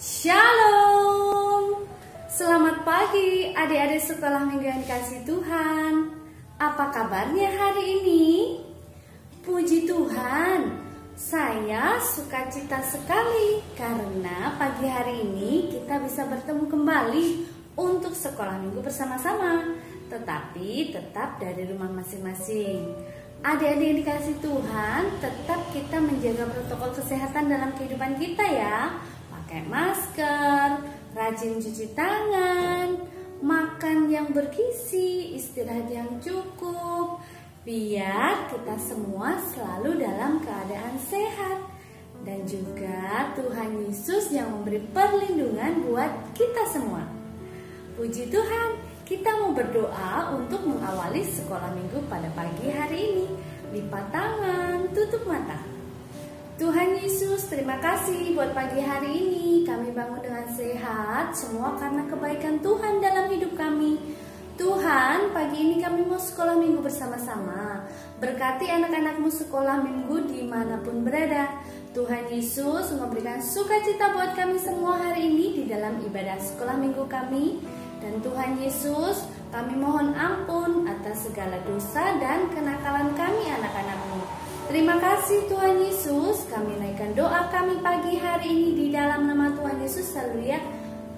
Shalom. Selamat pagi adik-adik sekolah minggu yang dikasihi Tuhan. Apa kabarnya hari ini? Puji Tuhan, saya sukacita sekali karena pagi hari ini kita bisa bertemu kembali untuk sekolah minggu bersama-sama, tetapi tetap dari rumah masing-masing. Adik-adik yang dikasihi Tuhan, tetap kita menjaga protokol kesehatan dalam kehidupan kita ya. Pakai masker, rajin cuci tangan, makan yang bergizi, istirahat yang cukup, biar kita semua selalu dalam keadaan sehat. Dan juga Tuhan Yesus yang memberi perlindungan buat kita semua. Puji Tuhan, kita mau berdoa untuk mengawali sekolah minggu pada pagi hari ini. Lipat tangan, tutup mata. Tuhan Yesus, terima kasih buat pagi hari ini. Kami bangun dengan sehat, semua karena kebaikan Tuhan dalam hidup kami. Tuhan, pagi ini kami mau sekolah minggu bersama-sama. Berkati anak-anakmu sekolah minggu dimanapun berada. Tuhan Yesus memberikan sukacita buat kami semua hari ini di dalam ibadah sekolah minggu kami. Dan Tuhan Yesus, kami mohon ampun atas segala dosa dan kenakalan kami anak-anakmu. Terima kasih Tuhan Yesus, kami naikkan doa kami pagi hari ini di dalam nama Tuhan Yesus, haleluya,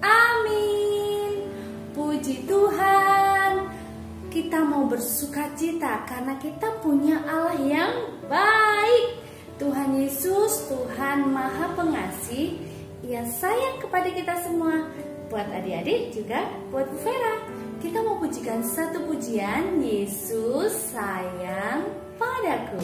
amin. Puji Tuhan, kita mau bersukacita karena kita punya Allah yang baik. Tuhan Yesus, Tuhan Maha Pengasih, Ia sayang kepada kita semua. Buat adik-adik juga buat Bu Vera, kita mau pujikan satu pujian, Yesus sayang padaku.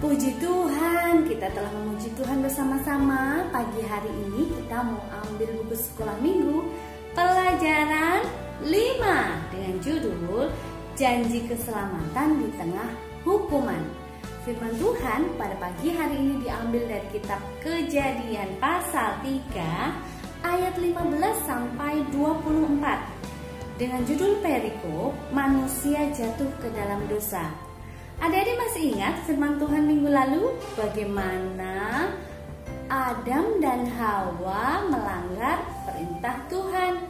Puji Tuhan, kita telah memuji Tuhan bersama-sama. Pagi hari ini kita mau ambil buku sekolah minggu pelajaran 5 dengan judul Janji Keselamatan di Tengah Hukuman. Firman Tuhan pada pagi hari ini diambil dari kitab Kejadian pasal 3 ayat 15 sampai 24 dengan judul perikop manusia jatuh ke dalam dosa. Adik-adik masih ingat firman Tuhan minggu lalu bagaimana Adam dan Hawa melanggar perintah Tuhan.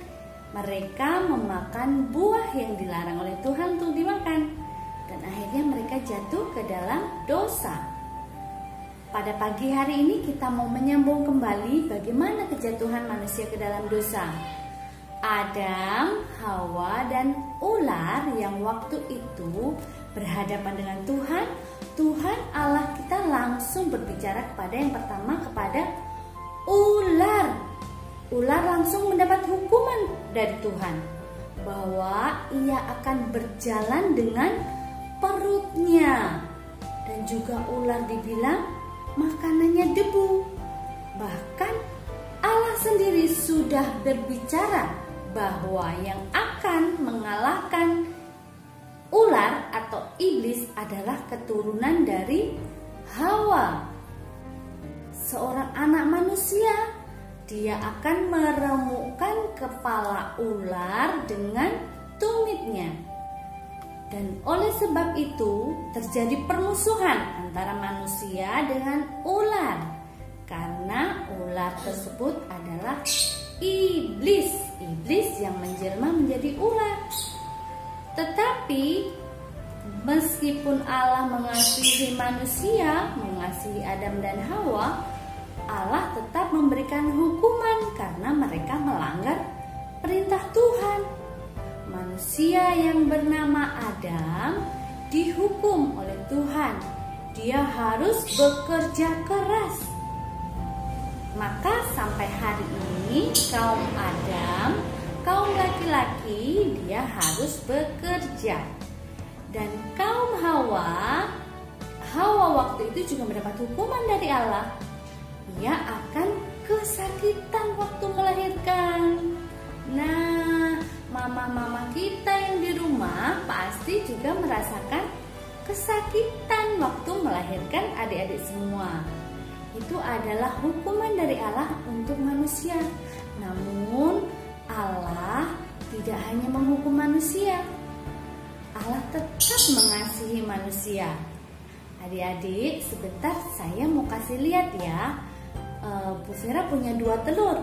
Mereka memakan buah yang dilarang oleh Tuhan untuk dimakan. Dan akhirnya mereka jatuh ke dalam dosa. Pada pagi hari ini kita mau menyambung kembali bagaimana kejatuhan manusia ke dalam dosa. Adam, Hawa, dan ular yang waktu itu berhadapan dengan Tuhan. Tuhan Allah kita langsung berbicara kepada yang pertama, kepada ular. Ular langsung mendapat hukuman dari Tuhan bahwa ia akan berjalan dengan perutnya. Dan juga ular dibilang makanannya debu. Bahkan Allah sendiri sudah berbicara bahwa yang akan mengalahkan ular atau iblis adalah keturunan dari Hawa, seorang anak manusia. Dia akan meremukkan kepala ular dengan tumitnya. Dan oleh sebab itu terjadi permusuhan antara manusia dengan ular. Karena ular tersebut adalah iblis. Iblis yang menjelma menjadi ular. Tetapi meskipun Allah mengasihi manusia, mengasihi Adam dan Hawa, Allah tetap memberikan hukuman karena mereka melanggar perintah Tuhan. Manusia yang bernama Adam dihukum oleh Tuhan. Dia harus bekerja keras. Maka sampai hari ini kaum Adam, kaum laki-laki, dia harus bekerja. Dan kaum Hawa waktu itu juga mendapat hukuman dari Allah. Ia akan kesakitan waktu melahirkan. Nah, mama-mama kita yang di rumah pasti juga merasakan kesakitan waktu melahirkan adik-adik semua. Itu adalah hukuman dari Allah untuk manusia. Namun Allah tidak hanya menghukum manusia. Allah tetap mengasihi manusia. Adik-adik, sebentar saya mau kasih lihat ya. Bu Vera punya 2 telur.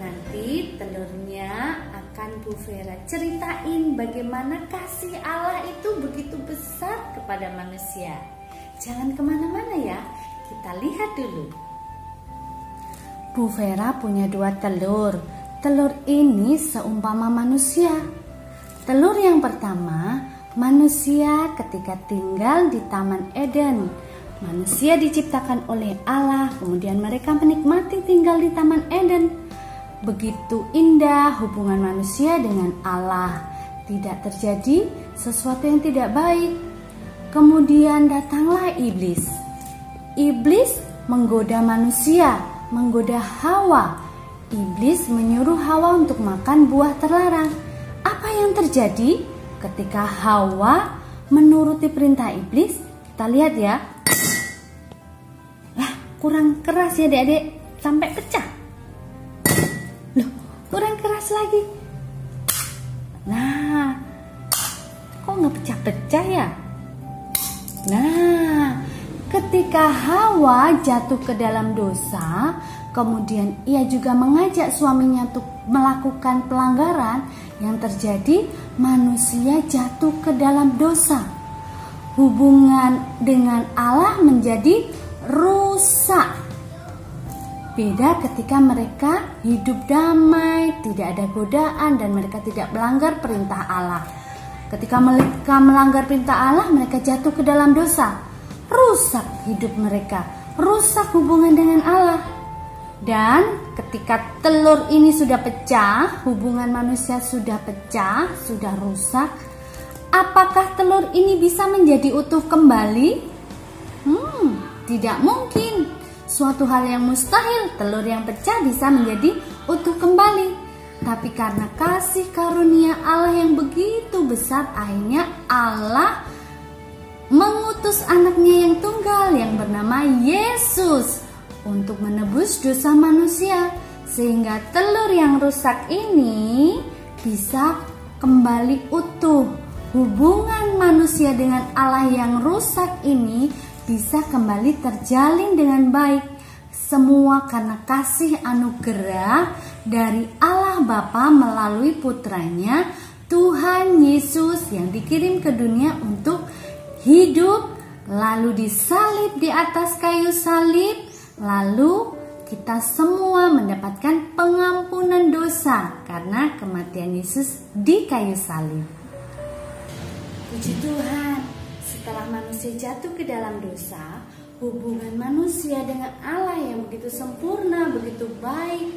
Nanti telurnya akan Bu Vera ceritain bagaimana kasih Allah itu begitu besar kepada manusia. Jangan kemana-mana ya, kita lihat dulu. Bu Vera punya 2 telur. Telur ini seumpama manusia. Telur yang pertama, manusia ketika tinggal di Taman Eden. Manusia diciptakan oleh Allah, kemudian mereka menikmati tinggal di Taman Eden. Begitu indah hubungan manusia dengan Allah. Tidak terjadi sesuatu yang tidak baik. Kemudian datanglah iblis. Iblis menggoda manusia, menggoda Hawa. Iblis menyuruh Hawa untuk makan buah terlarang. Apa yang terjadi ketika Hawa menuruti perintah iblis? Kita lihat ya. Kurang keras ya adik-adik, sampai pecah. Loh, kurang keras lagi. Nah, kok nggak pecah-pecah ya? Nah, ketika Hawa jatuh ke dalam dosa, kemudian ia juga mengajak suaminya untuk melakukan pelanggaran, yang terjadi manusia jatuh ke dalam dosa. Hubungan dengan Allah menjadi rusak. Beda ketika mereka hidup damai, tidak ada godaan, dan mereka tidak melanggar perintah Allah. Ketika mereka melanggar perintah Allah, mereka jatuh ke dalam dosa. Rusak hidup mereka, rusak hubungan dengan Allah. Dan ketika telur ini sudah pecah, hubungan manusia sudah pecah, sudah rusak, apakah telur ini bisa menjadi utuh kembali? Tidak mungkin. Suatu hal yang mustahil, telur yang pecah bisa menjadi utuh kembali. Tapi karena kasih karunia Allah yang begitu besar, akhirnya Allah mengutus anaknya yang tunggal yang bernama Yesus untuk menebus dosa manusia. Sehingga telur yang rusak ini bisa kembali utuh. Hubungan manusia dengan Allah yang rusak ini bisa kembali terjalin dengan baik. Semua karena kasih anugerah dari Allah Bapa melalui putranya Tuhan Yesus yang dikirim ke dunia untuk hidup, lalu disalib di atas kayu salib, lalu kita semua mendapatkan pengampunan dosa karena kematian Yesus di kayu salib. Puji Tuhan. setelah manusia jatuh ke dalam dosa, hubungan manusia dengan Allah yang begitu sempurna, begitu baik,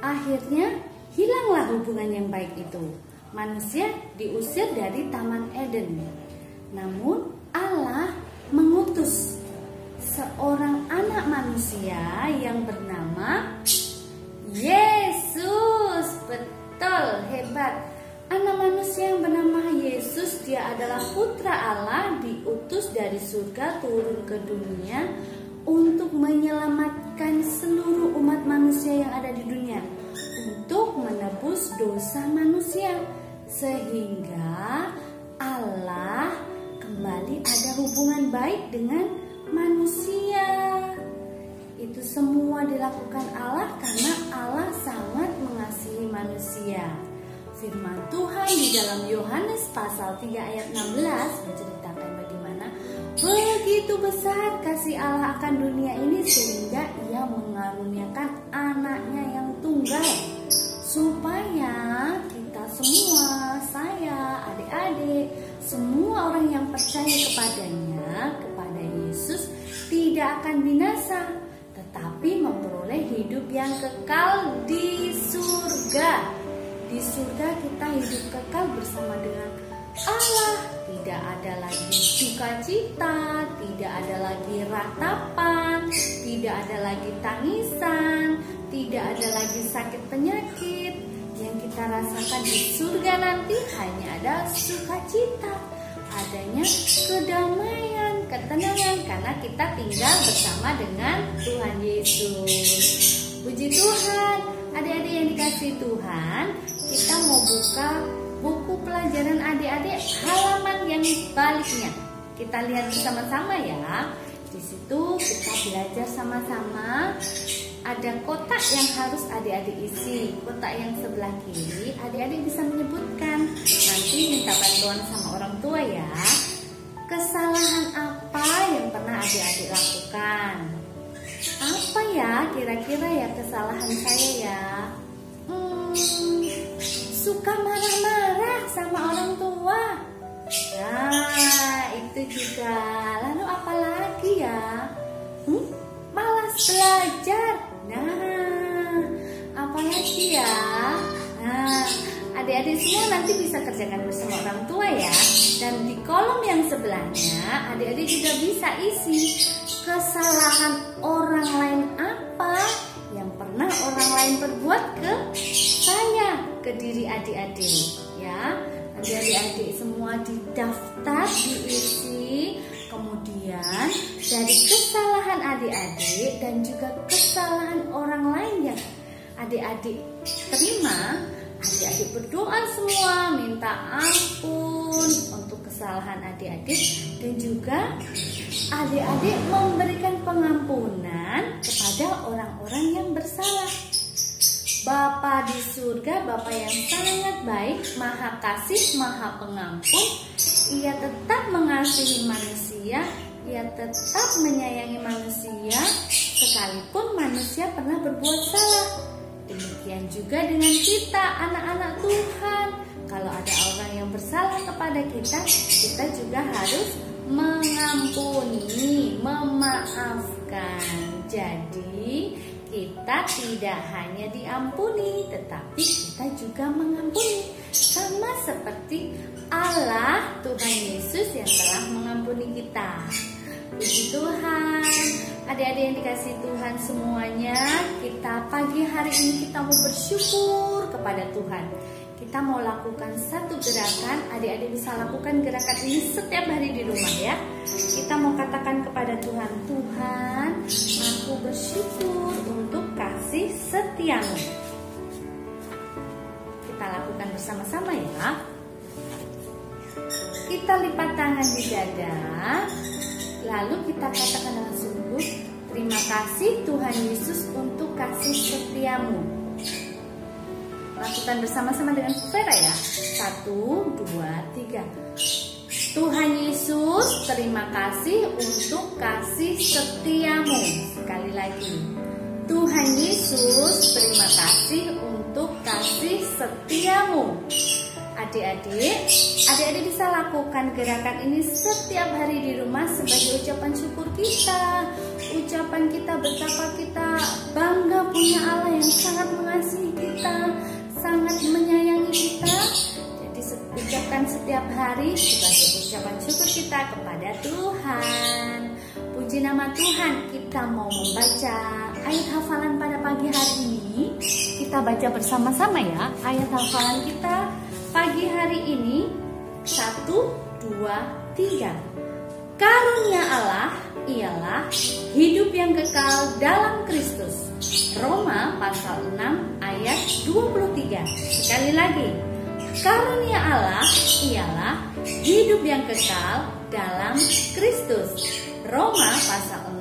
akhirnya hilanglah hubungan yang baik itu. Manusia diusir dari Taman Eden. Namun Allah mengutus seorang anak manusia yang bernama Yesus. Betul, hebat. Anak manusia yang bernama Yesus, dia adalah putra Allah, diutus dari surga turun ke dunia untuk menyelamatkan seluruh umat manusia yang ada di dunia, untuk menebus dosa manusia, sehingga Allah kembali ada hubungan baik dengan manusia. Itu semua dilakukan Allah karena Allah sangat mengasihi manusia. Firman Tuhan di dalam Yohanes pasal 3 ayat 16 menceritakan bagaimana begitu besar kasih Allah akan dunia ini sehingga Ia mengaruniakan anaknya yang tunggal, supaya kita semua, saya, adik-adik, semua orang yang percaya kepadanya, kepada Yesus, tidak akan binasa, tetapi memperoleh hidup yang kekal di surga. Di surga kita hidup kekal bersama dengan Allah. Tidak ada lagi sukacita, tidak ada lagi ratapan, tidak ada lagi tangisan, tidak ada lagi sakit penyakit. Yang kita rasakan di surga nanti hanya ada sukacita, adanya kedamaian, ketenangan, karena kita tinggal bersama dengan Tuhan Yesus. Puji Tuhan, adik-adik yang dikasihi Tuhan, kita mau buka buku pelajaran adik-adik halaman yang baliknya. Kita lihat bersama-sama ya. Di situ kita belajar sama-sama. Ada kotak yang harus adik-adik isi. Kotak yang sebelah kiri, adik-adik bisa menyebutkan. Nanti minta bantuan sama orang tua ya. Kesalahan apa yang pernah adik-adik lakukan? Apa ya kira-kira ya kesalahan saya ya? Suka marah-marah sama orang tua. Nah, itu juga. Lalu apa lagi ya? Malas belajar. Nah, apa lagi ya? Nah, adik-adik semua nanti bisa kerjakan bersama orang tua ya. Dan di kolom yang sebelahnya, adik-adik juga bisa isi kesalahan orang lain apa yang pernah orang lain perbuat ke saya, ke diri adik-adik ya. Nanti adik-adik semua didaftar, diisi. Kemudian dari kesalahan adik-adik dan juga kesalahan orang lain yang adik-adik terima, adik-adik berdoa semua minta ampun untuk kesalahan adik-adik, dan juga adik-adik memberikan pengampunan kepada orang-orang yang bersalah. Bapa di surga, Bapa yang sangat baik, maha kasih, maha pengampun. Ia tetap mengasihi manusia, Ia tetap menyayangi manusia, sekalipun manusia pernah berbuat salah. Demikian juga dengan kita, anak-anak Tuhan. Kalau ada orang yang bersalah kepada kita, kita juga harus mengampuni, memaafkan. Jadi kita tidak hanya diampuni, tetapi kita juga mengampuni. Sama seperti Allah, Tuhan Yesus yang telah mengampuni kita. Puji Tuhan, adik-adik yang dikasihi Tuhan semuanya, kita pagi hari ini kita mau bersyukur kepada Tuhan. Kita mau lakukan satu gerakan, adik-adik bisa lakukan gerakan ini setiap hari di rumah ya. Kita mau katakan kepada Tuhan, Tuhan, aku bersyukur untuk kasih setiamu. Kita lakukan bersama-sama ya. Kita lipat tangan di dada, lalu kita katakan dengan sungguh, terima kasih Tuhan Yesus untuk kasih setiamu. Lakukan bersama-sama dengan Vera ya. 1, 2, 3. Tuhan Yesus, terima kasih untuk kasih setiamu. Sekali lagi. Tuhan Yesus, terima kasih untuk kasih setiamu. Adik-adik bisa lakukan gerakan ini setiap hari di rumah sebagai ucapan syukur kita. Ucapan kita betapa kita bangga punya Allah yang sangat mengasihi kita, sangat menyayangi kita. Jadi ucapkan setiap hari sebagai ucapan syukur kita kepada Tuhan. Puji nama Tuhan. Kita mau membaca ayat hafalan pada pagi hari ini. Kita baca bersama-sama ya. Ayat hafalan kita pagi hari ini 1, 2, 3. Karunia Allah ialah hidup yang kekal dalam Kristus. Roma pasal 6 ayat 23. Sekali lagi. Karunia Allah ialah hidup yang kekal dalam Kristus. Roma pasal 6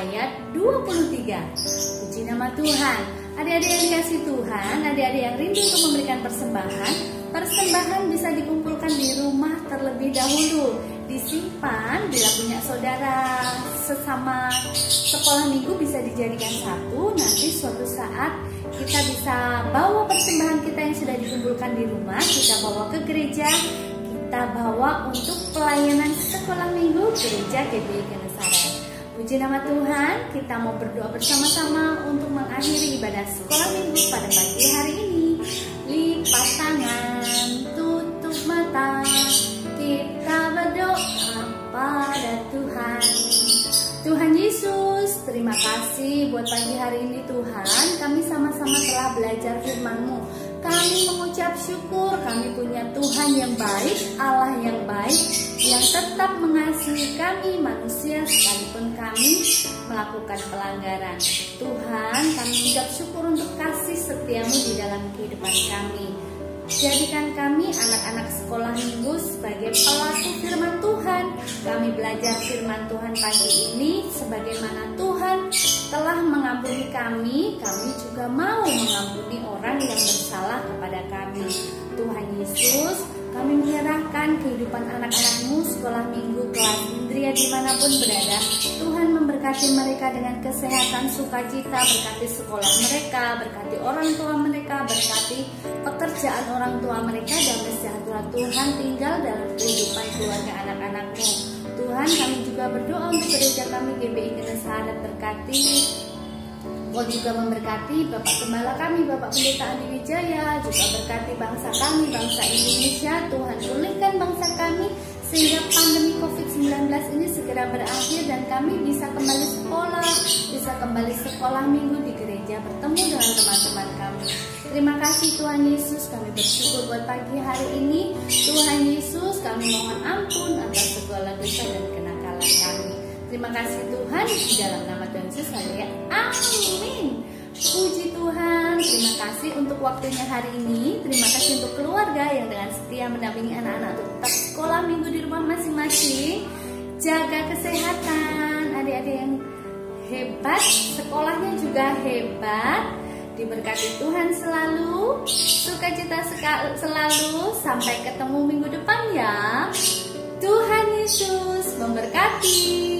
ayat 23. Puji nama Tuhan. Adik-adik yang dikasih Tuhan, adik-adik yang rindu untuk memberikan persembahan, persembahan bisa dikumpulkan di rumah terlebih dahulu. Disimpan bila punya saudara sesama sekolah minggu bisa dijadikan satu. Nanti suatu saat kita bisa bawa persembahan kita yang sudah dikumpulkan di rumah, kita bawa ke gereja, kita bawa untuk pelayanan sekolah minggu gereja GBI Genesaret. Puji nama Tuhan, kita mau berdoa bersama-sama untuk mengakhiri ibadah sekolah minggu pada pagi hari ini. Lipat tangan, tutup mata, kita berdoa pada Tuhan. Tuhan Yesus, terima kasih buat pagi hari ini Tuhan. Kami sama-sama telah belajar firman-Mu. Kami mengucap syukur, kami punya Tuhan yang baik, Allah yang baik, yang tetap mengasihi kami manusia sekalipun kami melakukan pelanggaran. Tuhan, kami mengucap syukur untuk kasih setia-Mu di dalam kehidupan kami. Jadikan kami anak-anak sekolah minggu sebagai pelaku firman Tuhan. Kami belajar firman Tuhan pagi ini sebagaimana Tuhan telah mengampuni kami juga mau mengampuni orang yang bersalah kepada kami. Tuhan Yesus, kami menyerahkan kehidupan anak-anak-Mu sekolah minggu kelas Indria dimanapun berada. Tuhan memberkati mereka dengan kesehatan, sukacita, berkati sekolah mereka, berkati orang tua mereka, berkati pekerjaan orang tua mereka, dan sejahtera Tuhan tinggal dalam kehidupan keluarga anak-anak-Mu. Tuhan, kami juga berdoa untuk gereja kami GBI Genesaret, berkati. Kau juga memberkati Bapak Gembala kami, Bapak Pendeta Andi Wijaya, juga berkati bangsa kami, bangsa Indonesia. Tuhan, pulihkan bangsa kami sehingga pandemi COVID-19 ini segera berakhir dan kami bisa kembali sekolah minggu di gereja, bertemu dengan teman-teman kami. Terima kasih Tuhan Yesus, kami bersyukur buat pagi hari ini. Tuhan Yesus, kami mohon ampun atas segala dosa dan kenakalan kami. Terima kasih Tuhan, di dalam nama Tuhan Yesus haleluya. Amin. Puji Tuhan. Terima kasih untuk waktunya hari ini. Terima kasih untuk keluarga yang dengan setia mendampingi anak-anak untuk tetap sekolah minggu di rumah masing-masing. Jaga kesehatan. Adik-adik yang hebat, sekolahnya juga hebat. Diberkati Tuhan selalu. Sukacita selalu. Sampai ketemu minggu depan ya. Tuhan Yesus memberkati.